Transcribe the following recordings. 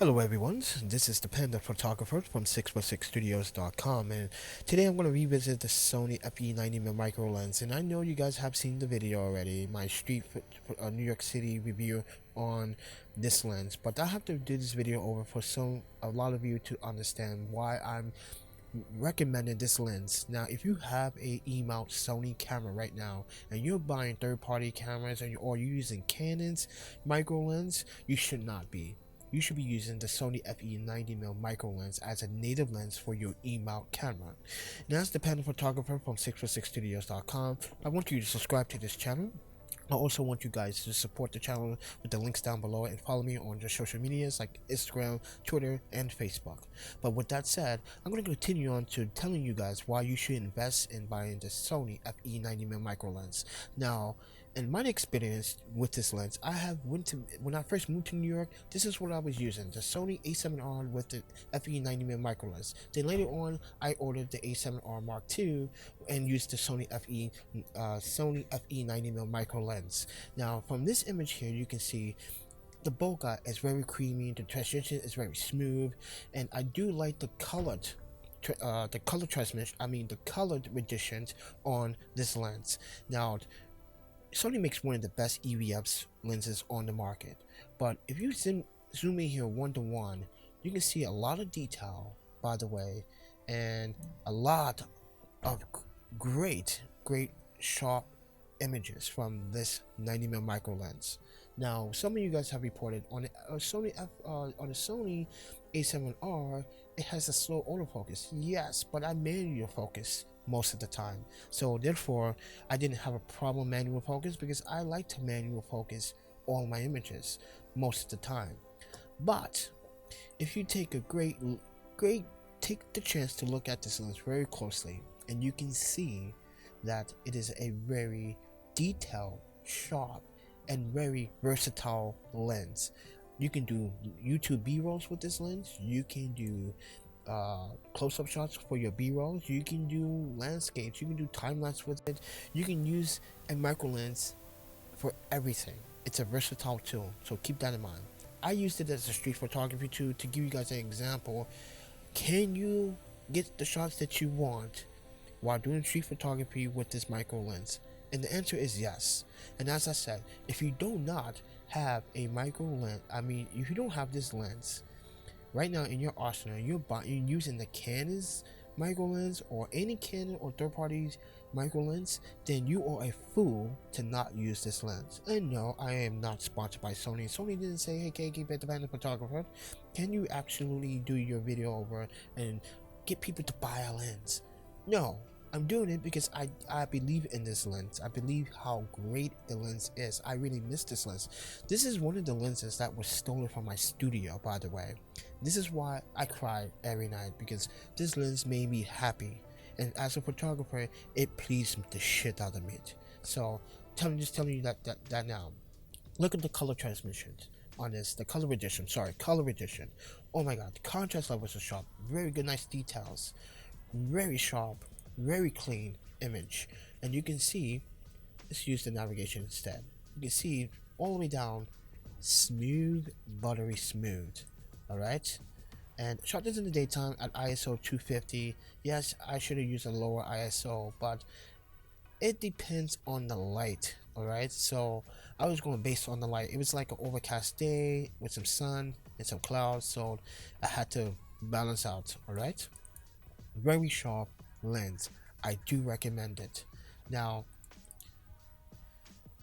Hello everyone, this is the Panda Photographer from 6x6studios.com, and today I'm going to revisit the Sony FE90mm micro lens. And I know you guys have seen the video already, my New York City review on this lens, but I have to do this video over for a lot of you to understand why I'm recommending this lens. Now, if you have a E-mount Sony camera right now and you're buying third-party cameras or you're using Canon's micro lens, you should not be. You should be using the Sony FE90mm micro lens as a native lens for your E-mount camera. And as the Panda Photographer from 6x6studios.com, I want you to subscribe to this channel. I also want you guys to support the channel with the links down below and follow me on the social medias like Instagram, Twitter, and Facebook. But with that said, I'm going to continue on to telling you guys why you should invest in buying the Sony FE90mm micro lens. Now, in my experience with this lens, when I first moved to New York, this is what I was using, the Sony a7R with the FE90mm micro lens. Then later on, I ordered the a7R Mark II and used the Sony FE90mm micro lens. Now, from this image here, you can see the bokeh is very creamy, the transition is very smooth, and I do like the colored renditions on this lens. Now, Sony makes one of the best EVF lenses on the market, but if you zoom in here one to one, you can see a lot of detail, by the way, and a lot of great sharp images from this 90mm micro lens. Now, some of you guys have reported on the Sony a7R, it has a slow autofocus. Yes, but I manual focus most of the time, so therefore I didn't have a problem manual focus because I like to manual focus all my images most of the time. But if you take take the chance to look at this lens very closely, and you can see that it is a very detailed, sharp, and very versatile lens. You can do YouTube B-rolls with this lens. You can do close-up shots for your B-rolls. You can do landscapes. You can do time-lapse with it. You can use a micro lens for everything. It's a versatile tool, so keep that in mind. I used it as a street photography tool to give you guys an example. Can you get the shots that you want while doing street photography with this micro lens? And the answer is yes. And as I said, if you do not have a micro lens, if you don't have this lens right now in your arsenal, you're using the Canon's micro lens or any Canon or third-party micro lens, then you are a fool to not use this lens. And no, I am not sponsored by Sony. Sony didn't say, hey, keep it the ThePandaPhotographer. Can you absolutely do your video over and get people to buy a lens? No. I'm doing it because I believe in this lens. I believe how great the lens is. I really miss this lens. This is one of the lenses that was stolen from my studio, by the way. This is why I cry every night, because this lens made me happy. And as a photographer, it pleased the shit out of me. So, just telling you that now. Look at the color transmissions on this, the color edition. Oh my god, the contrast levels are sharp. Very good, nice details. Very sharp. Very clean image, and you can see, let's use the navigation instead. You can see all the way down, smooth, buttery smooth. Alright, and shot this in the daytime at ISO 250. Yes, I should have used a lower ISO, but it depends on the light. Alright, so I was going based on the light. It was like an overcast day with some sun and some clouds, so I had to balance out. Alright, very sharp lens. I do recommend it. Now,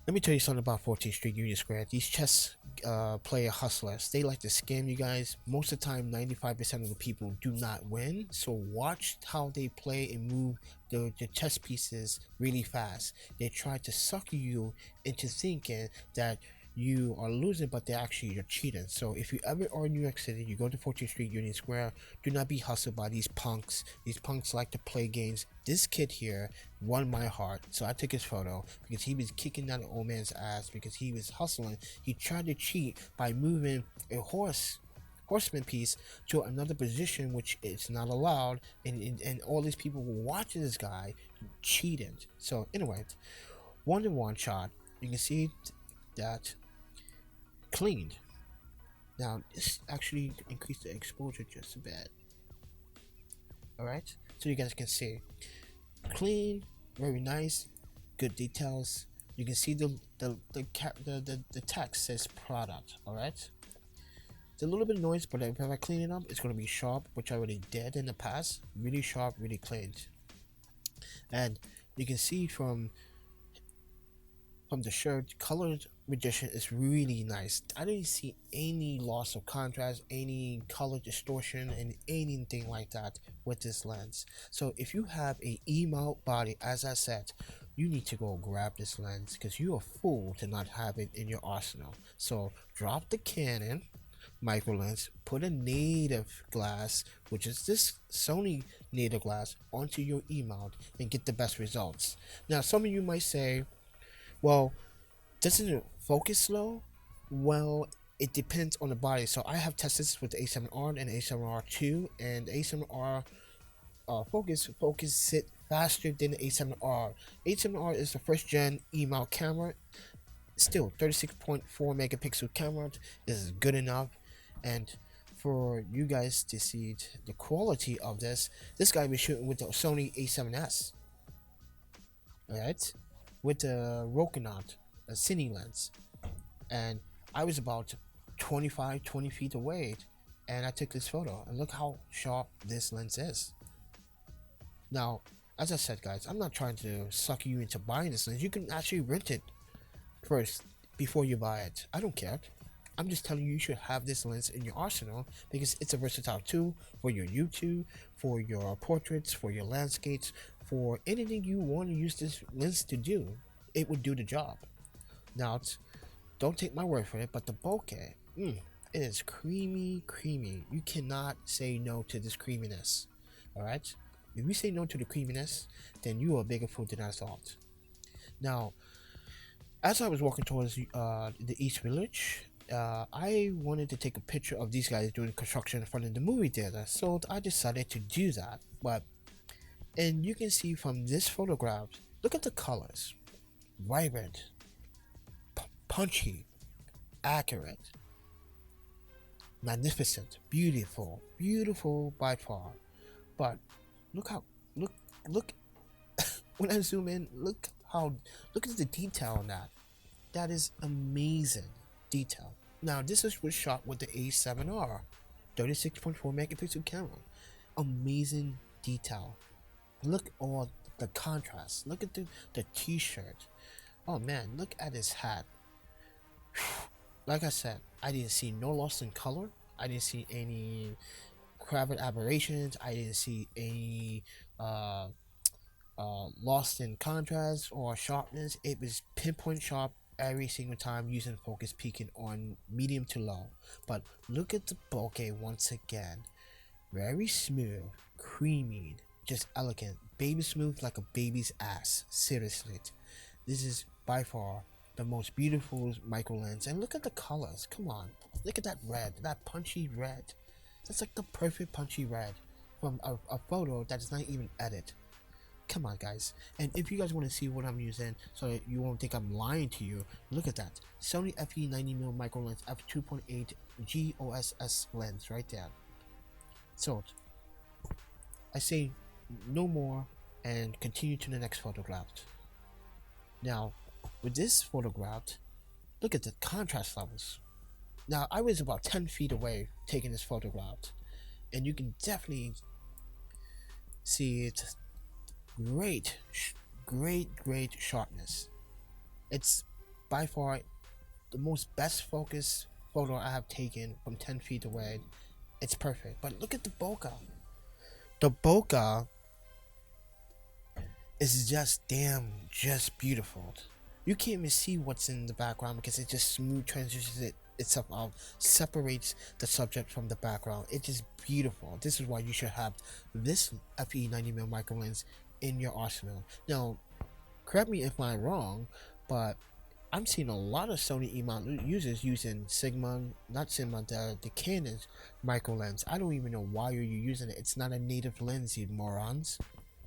let me tell you something about 14th Street Union Square. These chess player hustlers, they like to scam you guys. Most of the time, 95% of the people do not win. So watch how they play and move the chess pieces really fast. They try to sucker you into thinking that you are losing, but you're cheating. So if you ever are in New York City, you go to 14th Street Union Square, do not be hustled by these punks. These punks like to play games. This kid here won my heart, so I took his photo because he was kicking that old man's ass because he was hustling. He tried to cheat by moving a horseman piece to another position, which is not allowed, and all these people were watching this guy cheating. So anyway, 1-to-1 shot. You can see that cleaned. Now this actually increased the exposure just a bit. Alright, so you guys can see clean, very nice, good details. You can see the text says product. Alright, it's a little bit of noise, but if I clean it up, it's going to be sharp, which I already did in the past. Really sharp, really cleaned. And you can see from the shirt, colored rendition is really nice. I didn't see any loss of contrast, any color distortion, and anything like that with this lens. So if you have a E-mount body, as I said, you need to go grab this lens, because you're a fool to not have it in your arsenal. So drop the Canon micro lens, put a native glass, which is this Sony native glass, onto your E-mount and get the best results. Now some of you might say, well, doesn't it focus slow? Well, it depends on the body. So I have tested this with the A7R and A7R2, and the A7R focus it faster than the A7R. A7R is the first gen E-mount camera. Still, 36.4 megapixel camera is good enough. And for you guys to see the quality of this guy was shooting with the Sony A7S. Alright? With the Rokinaut, a cine lens. And I was about 20 feet away, and I took this photo, and look how sharp this lens is. Now, as I said, guys, I'm not trying to suck you into buying this lens. You can actually rent it first before you buy it. I don't care. I'm just telling you, you should have this lens in your arsenal, because it's a versatile tool for your YouTube, for your portraits, for your landscapes, for anything you want to use this lens to do. It would do the job. Now, don't take my word for it, but the bokeh, it is creamy. You cannot say no to this creaminess. Alright? If you say no to the creaminess, then you are a bigger fool than I thought. Now, as I was walking towards the East Village, I wanted to take a picture of these guys doing construction in front of the movie theater, so I decided to do that. And you can see from this photograph, look at the colors. Vibrant, punchy, accurate, magnificent, beautiful by far. But look when I zoom in, look at the detail on that. That is amazing detail. Now this was shot with the A7R, 36.4 megapixel camera. Amazing detail. Look all the contrast. Look at the t-shirt. Oh man, look at his hat. Like I said, I didn't see no loss in color. I didn't see any cravat aberrations. I didn't see any lost in contrast or sharpness. It was pinpoint sharp every single time, using focus peaking on medium to low. But look at the bokeh once again. Very smooth, creamy, just elegant, baby smooth like a baby's ass. Seriously, this is by far the most beautiful micro lens. And look at the colors. Come on, look at that red, that punchy red. That's like the perfect punchy red from a photo that's not even edited. Come on, guys. And if you guys want to see what I'm using, so that you won't think I'm lying to you, look at that Sony FE90mm micro lens f2.8 GOSS lens right there. So I say no more and continue to the next photograph. Now, with this photograph, look at the contrast levels. Now, I was about 10 feet away taking this photograph, and you can definitely see it. Great sharpness. It's by far the most best focus photo I have taken from 10 feet away. It's perfect. But look at the bokeh. The bokeh is just beautiful. You can't even see what's in the background because it just smooth transitions itself out, separates the subject from the background. It's just beautiful. This is why you should have this FE90mm micro lens in your arsenal. Now, correct me if I'm wrong, but I'm seeing a lot of Sony E-mount users using the Canon micro lens. I don't even know why you're using it. It's not a native lens, you morons.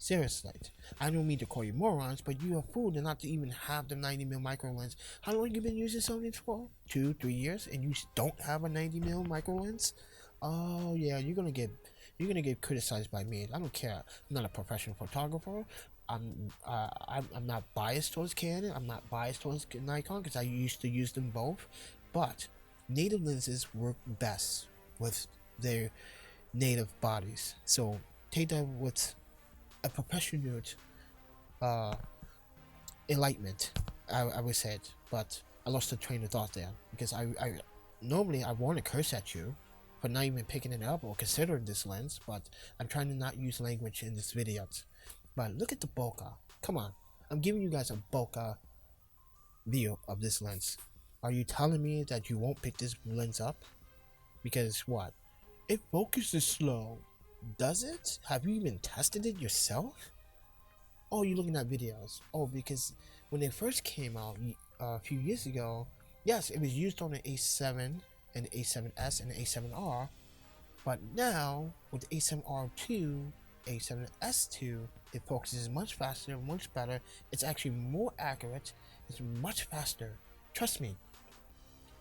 Seriously. I don't mean to call you morons, but you are fool to not to even have the 90mm micro lens. How long have you been using Sony for? 2-3 years, and you don't have a 90mm micro lens? Oh yeah, you're gonna get criticized by me. I don't care. I'm not a professional photographer. I'm not biased towards Canon. I'm not biased towards Nikon because I used to use them both. But native lenses work best with their native bodies. So take that with a professional enlightenment, I would say it. But I lost the train of thought there because I normally I want to curse at you for not even picking it up or considering this lens, but I'm trying to not use language in this video. But look at the bokeh. Come on, I'm giving you guys a bokeh view of this lens. Are you telling me that you won't pick this lens up? Because what? It focuses slow. Does it? Have you even tested it yourself? Oh, you're looking at videos. Oh, because when they first came out a few years ago, yes, it was used on the A7 and the A7S and the A7R, but now with the A7R2, A7S2, it focuses much faster, much better. It's actually more accurate. It's much faster. Trust me.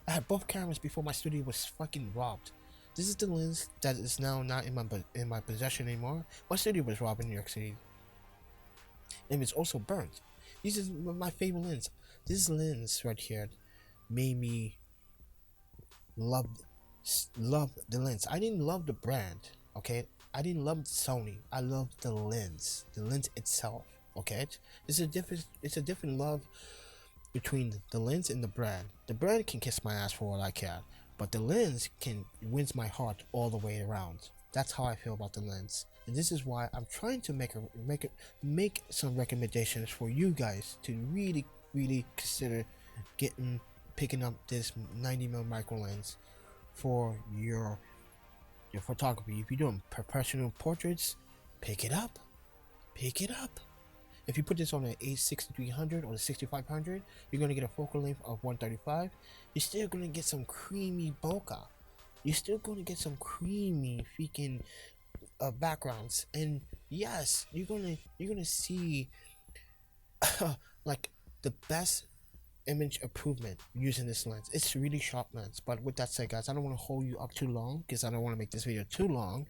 I had both cameras before my studio was fucking robbed. This is the lens that is now not in my possession anymore. My studio was robbed in New York City, and it's also burnt. This is my favorite lens. This lens right here made me love the lens. I didn't love the brand, okay? I didn't love Sony. I loved the lens itself, okay? It's a different love between the lens and the brand. The brand can kiss my ass for all I care, but the lens wins my heart all the way around. That's how I feel about the lens, and this is why I'm trying to make some recommendations for you guys to really consider picking up this 90mm micro lens for your photography. If you're doing professional portraits, pick it up. If you put this on an A6300 or the 6500, you're going to get a focal length of 135. You're still going to get some creamy bokeh. You're still going to get some creamy freaking backgrounds. And yes, you're going to see like the best image improvement using this lens. It's a really sharp lens. But with that said, guys, I don't want to hold you up too long because I don't want to make this video too long.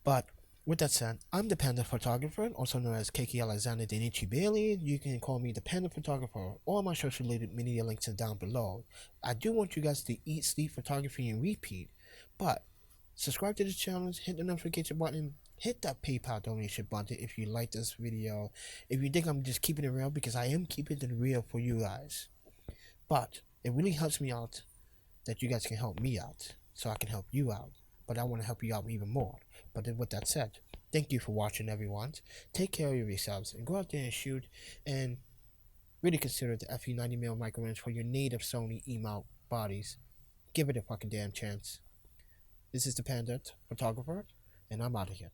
But with that said, I'm the Panda Photographer, also known as Kiki Alexander Denichi Bailey. You can call me the Panda Photographer. All my social media links are down below. I do want you guys to eat, sleep, photography, and repeat. But subscribe to the channel, hit the notification button, hit that PayPal donation button if you like this video. If you think I'm just keeping it real, because I am keeping it real for you guys. But it really helps me out that you guys can help me out, so I can help you out. But I want to help you out even more. But then with that said, thank you for watching, everyone. Take care of yourselves and go out there and shoot, and really consider the FE90mm micro lens for your native Sony E-mount bodies. Give it a fucking damn chance. This is the Panda Photographer, and I'm out of here.